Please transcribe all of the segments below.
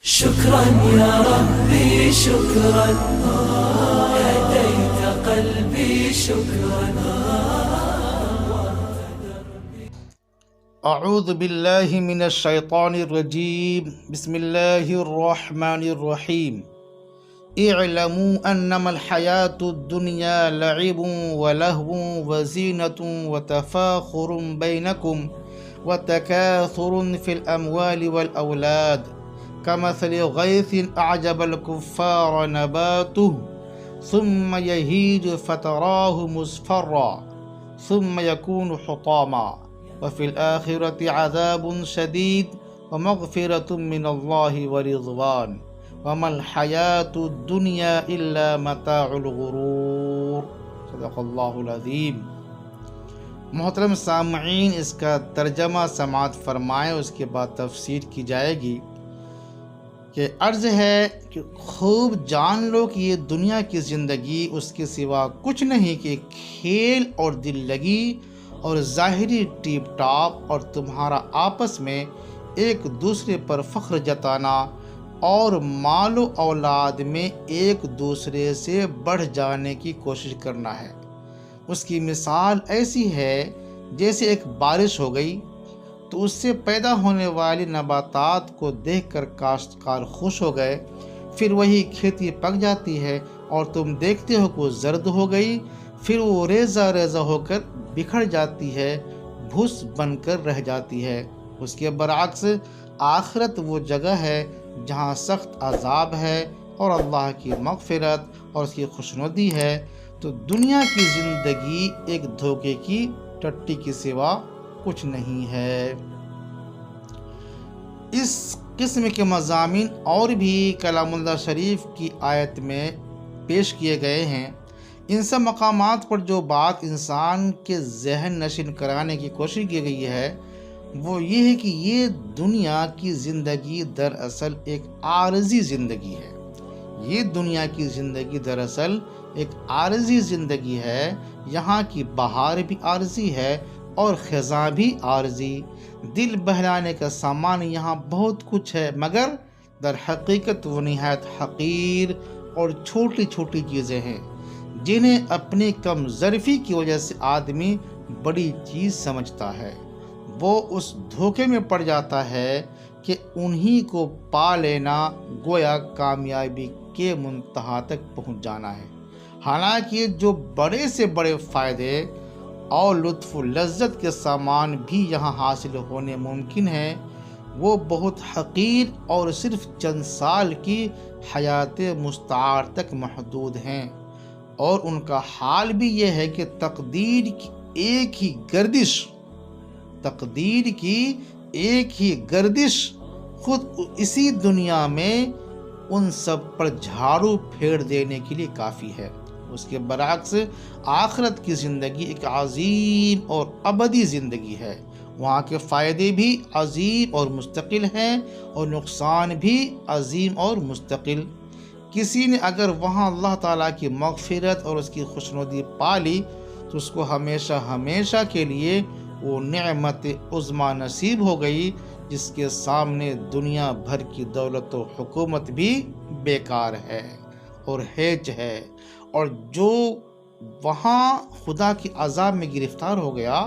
شكرا يا ربي شكرا هديت قلبي شكرا. اعوذ باللہ من الشیطان الرجیم. بسم اللہ الرحمن الرحیم. اعلموا انما الحیاة الدنیا لعب ولہو وزینة وتفاخر بینکم وتکاثر فی الاموال والاولاد كمثل غيث أعجب الكفار نباته ثم يهيج فتراه مصفرا ثم يكون حطاما وفي الآخرة عذاب شديد ومغفرة من الله ورضوان وما الحياة الدنيا إلا متاع الغرور. صدق اللہ العظیم. محترم سامعین، اس کا ترجمہ سماعت فرمائیں، اس کے بعد تفسیر کی جائے گی. کہ عرض ہے کہ خوب جان لو کہ یہ دنیا کی زندگی اس کے سوا کچھ نہیں کہ کھیل اور دل لگی اور ظاہری ٹیپ ٹاپ اور تمہارا آپس میں ایک دوسرے پر فخر جتانا اور مال و اولاد میں ایک دوسرے سے بڑھ جانے کی کوشش کرنا ہے. اس کی مثال ایسی ہے جیسے ایک بارش ہو گئی تو اس سے پیدا ہونے والی نباتات کو دیکھ کر کاشتکار خوش ہو گئے. پھر وہی کھیتی پک جاتی ہے اور تم دیکھتے ہو کہ وہ زرد ہو گئی. پھر وہ ریزہ ریزہ ہو کر بکھر جاتی ہے، بھس بن کر رہ جاتی ہے. اس کے برعکس آخرت وہ جگہ ہے جہاں سخت عذاب ہے اور اللہ کی مغفرت اور اس کی خوشنودی ہے. تو دنیا کی زندگی ایک دھوکے کی ٹٹی کے سوا کچھ نہیں ہے. اس قسم کے مضامین اور بھی کلام اللہ شریف کی آیت میں پیش کیے گئے ہیں. ان سب مقامات پر جو بات انسان کے ذہن نشین کرانے کی کوشش کی گئی ہے وہ یہ ہے کہ یہ دنیا کی زندگی دراصل ایک عارضی زندگی ہے. یہ دنیا کی زندگی دراصل ایک عارضی زندگی ہے. یہاں کی بہار بھی عارضی ہے اور خزاں بھی عارضی. دل بہلانے کا سامان یہاں بہت کچھ ہے، مگر در حقیقت وہ نہایت حقیر اور چھوٹی چھوٹی چیزیں ہیں جنہیں اپنی کم ظرفی کی وجہ سے آدمی بڑی چیز سمجھتا ہے. وہ اس دھوکے میں پڑ جاتا ہے کہ انہی کو پا لینا گویا کامیابی کے منتہا تک پہنچ جانا ہے. حالانکہ جو بڑے سے بڑے فائدے اور لطف و لذت کے سامان بھی یہاں حاصل ہونے ممکن ہیں وہ بہت حقیر اور صرف چند سال کی حیات مستعار تک محدود ہیں. اور ان کا حال بھی یہ ہے کہ تقدیر کی ایک ہی گردش خود اسی دنیا میں ان سب پر جھاڑو پھیر دینے کے لیے کافی ہے. اس کے برعکس آخرت کی زندگی ایک عظیم اور ابدی زندگی ہے. وہاں کے فائدے بھی عظیم اور مستقل ہیں اور نقصان بھی عظیم اور مستقل. کسی نے اگر وہاں اللہ تعالیٰ کی مغفرت اور اس کی خوشنودی پا لی تو اس کو ہمیشہ ہمیشہ کے لیے وہ نعمت عظمیٰ نصیب ہو گئی جس کے سامنے دنیا بھر کی دولت و حکومت بھی بیکار ہے اور ہیچ ہے. اور جو وہاں خدا کی عذاب میں گرفتار ہو گیا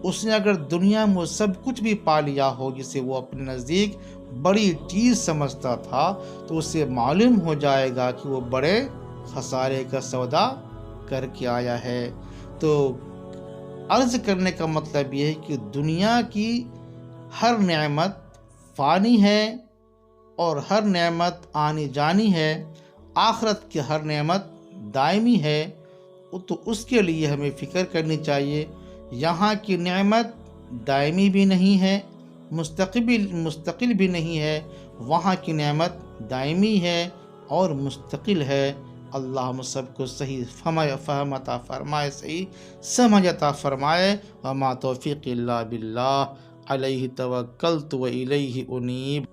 اس نے اگر دنیا میں سب کچھ بھی پا لیا ہو جسے وہ اپنے نزدیک بڑی چیز سمجھتا تھا تو اسے معلوم ہو جائے گا کہ وہ بڑے خسارے کا سودا کر کے آیا ہے. تو عرض کرنے کا مطلب یہ ہے کہ دنیا کی ہر نعمت فانی ہے اور ہر نعمت آنی جانی ہے. آخرت کی ہر نعمت دائمی ہے تو اس کے لیے ہمیں فکر کرنی چاہیے. یہاں کی نعمت دائمی بھی نہیں ہے، مستقل بھی نہیں ہے. وہاں کی نعمت دائمی ہے اور مستقل ہے. اللہ ہم سب کو صحیح فہم عطا فرمائے، صحیح سمجھ عطا فرمائے. وما توفیق الا باللہ علیہ توکلت و الیہ انیب.